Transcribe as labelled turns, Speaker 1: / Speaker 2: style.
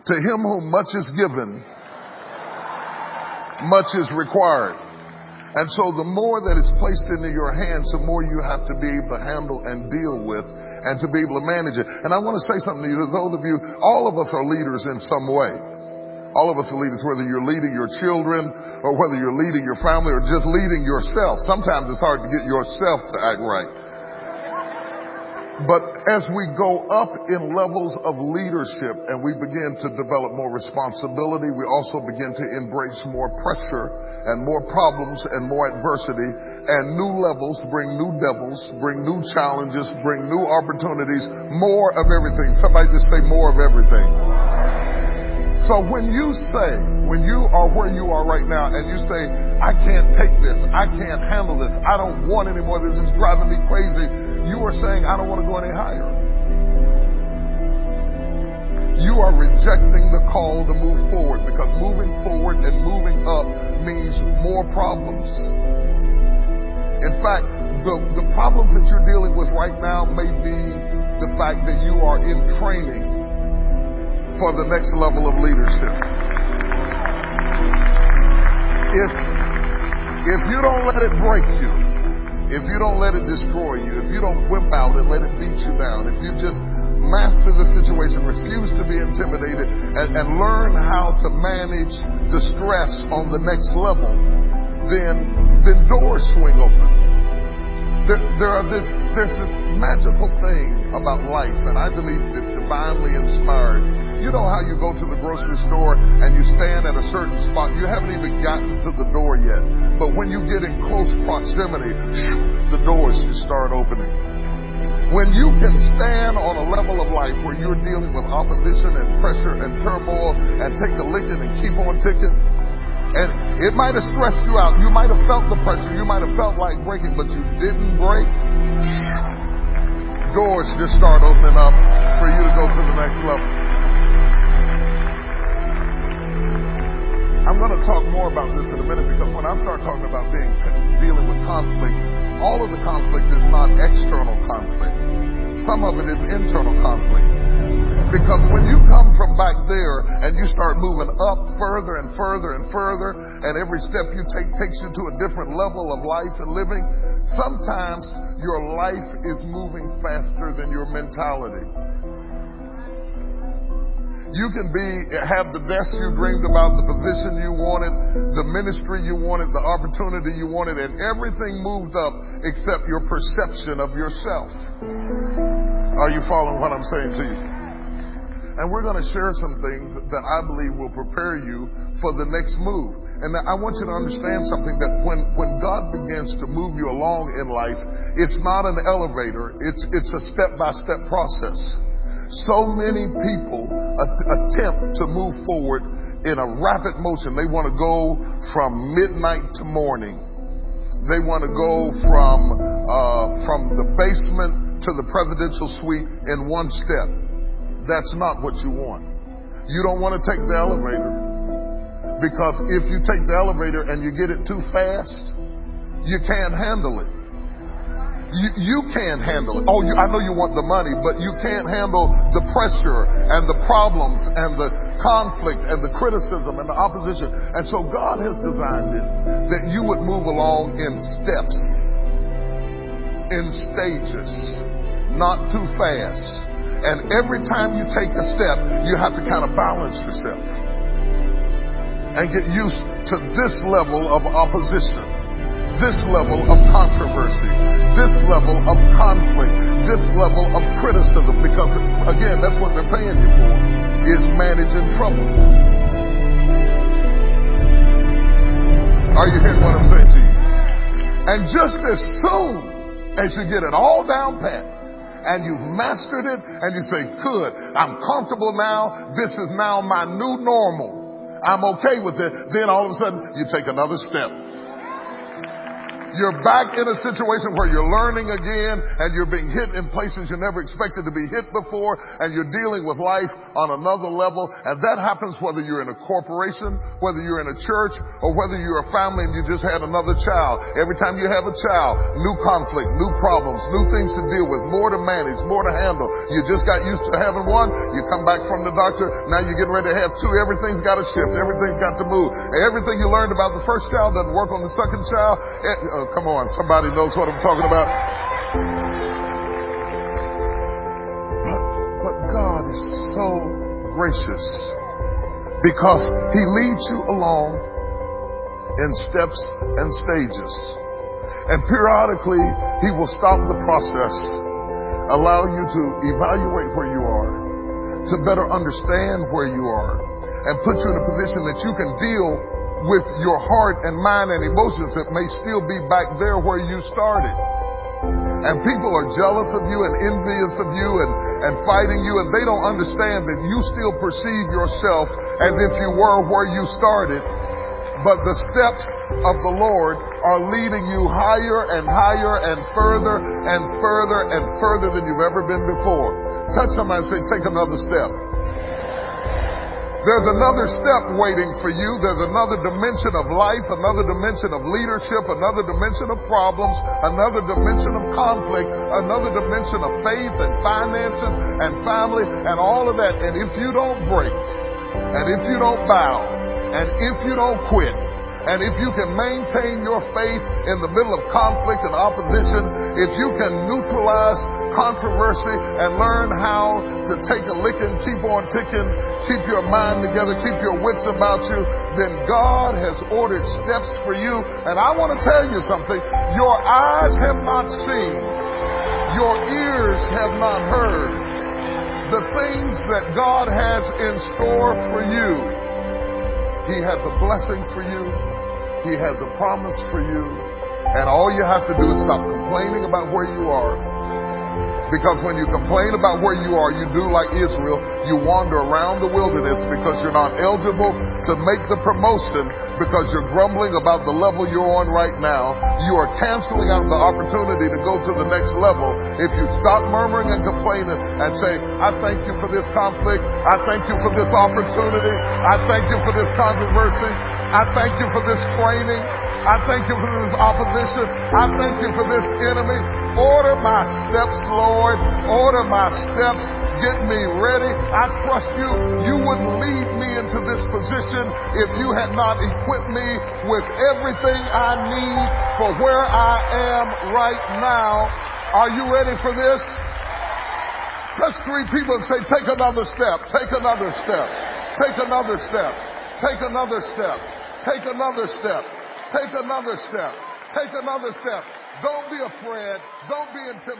Speaker 1: To him whom much is given, much is required. And so the more that it's placed into your hands, the more you have to be able to handle and deal with and to be able to manage it. And I want to say something to you, to those of you, all of us are leaders in some way. All of us are leaders, whether you're leading your children or whether you're leading your family or just leading yourself. Sometimes it's hard to get yourself to act right. But as we go up in levels of leadership and we begin to develop more responsibility, we also begin to embrace more pressure and more problems and more adversity, and new levels bring new devils, bring new challenges, bring new opportunities, more of everything. Somebody just say more of everything. So when you are where you are right now and you say, I can't take this, I can't handle this, I don't want any more, this is driving me crazy, you are saying, I don't want to go any higher. You are rejecting the call to move forward, because moving forward and moving up means more problems. In fact, the problems that you're dealing with right now may be the fact that you are in training for the next level of leadership. If you don't let it break you, if you don't let it destroy you, if you don't whip out and let it beat you down, if you just master the situation, refuse to be intimidated, and learn how to manage the stress on the next level, then doors swing open. There's this magical thing about life, and I believe it's divinely inspired. You know how you go to the grocery store and you stand at a certain spot, you haven't even gotten to the door yet, but when you get in close proximity, the doors just start opening. When you can stand on a level of life where you're dealing with opposition and pressure and turmoil and take a licking and keep on ticking, and it might have stressed you out, you might have felt the pressure, you might have felt like breaking, but you didn't break, doors just start opening up for you to go to the next level. I'm going to talk more about this in a minute, because when I start talking about dealing with conflict, all of the conflict is not external conflict. Some of it is internal conflict. Because when you come from back there and you start moving up further and further and further, and every step you take takes you to a different level of life and living, sometimes your life is moving faster than your mentality. You can have the desk you dreamed about, the position you wanted, the ministry you wanted, the opportunity you wanted, and everything moved up except your perception of yourself. Are you following what I'm saying to you? And we're going to share some things that I believe will prepare you for the next move. And I want you to understand something, that when God begins to move you along in life, it's not an elevator, it's a step-by-step process. So many people attempt to move forward in a rapid motion. They want to go from midnight to morning. They want to go from the basement to the presidential suite in one step. That's not what you want. You don't want to take the elevator, because if you take the elevator and you get it too fast, you can't handle it. You can't handle it. I know you want the money, but you can't handle the pressure and the problems and the conflict and the criticism and the opposition. And so God has designed it that you would move along in steps, in stages, not too fast. And every time you take a step, you have to kind of balance yourself and get used to this level of opposition, this level of controversy, this level of conflict, this level of criticism, because again, that's what they're paying you for, is managing trouble. Are you hearing what I'm saying to you? And just as soon as you get it all down pat and you've mastered it and you say, good, I'm comfortable now, this is now my new normal, I'm okay with it, then all of a sudden you take another step. You're back in a situation where you're learning again and you're being hit in places you never expected to be hit before, and you're dealing with life on another level. And that happens whether you're in a corporation, whether you're in a church, or whether you're a family and you just had another child. Every time you have a child, new conflict, new problems, new things to deal with, more to manage, more to handle. You just got used to having one. You come back from the doctor. Now you're getting ready to have two. Everything's got to shift. Everything's got to move. Everything you learned about the first child doesn't work on the second child. Come on, somebody knows what I'm talking about. But God is so gracious because He leads you along in steps and stages. And periodically, He will stop the process, allow you to evaluate where you are, to better understand where you are, and put you in a position that you can deal with your heart and mind and emotions that may still be back there where you started. And people are jealous of you and envious of you and fighting you, and they don't understand that you still perceive yourself as if you were where you started. But the steps of the Lord are leading you higher and higher and further and further and further than you've ever been before. Touch somebody and say, take another step. There's another step waiting for you. There's another dimension of life, another dimension of leadership, another dimension of problems, another dimension of conflict, another dimension of faith and finances and family and all of that. And if you don't break, and if you don't bow, and if you don't quit, and if you can maintain your faith in the middle of conflict and opposition, if you can neutralize controversy and learn how to take a licking, keep on ticking, keep your mind together, keep your wits about you, then God has ordered steps for you. And I want to tell you something. Your eyes have not seen, your ears have not heard the things that God has in store for you. He has a blessing for you. He has a promise for you. And all you have to do is stop complaining about where you are. Because when you complain about where you are, you do like Israel. You wander around the wilderness because you're not eligible to make the promotion because you're grumbling about the level you're on right now. You are canceling out the opportunity to go to the next level if you stop murmuring and complaining and say, I thank you for this conflict. I thank you for this opportunity. I thank you for this controversy. I thank you for this training. I thank you for this opposition. I thank you for this enemy. Order my steps, Lord. Order my steps. Get me ready. I trust you. You wouldn't lead me into this position if you had not equipped me with everything I need for where I am right now. Are you ready for this? Touch three people and say, take another step. Take another step. Take another step. Take another step. Take another step. Take another step. Take another step. Don't be afraid. Don't be intimidated.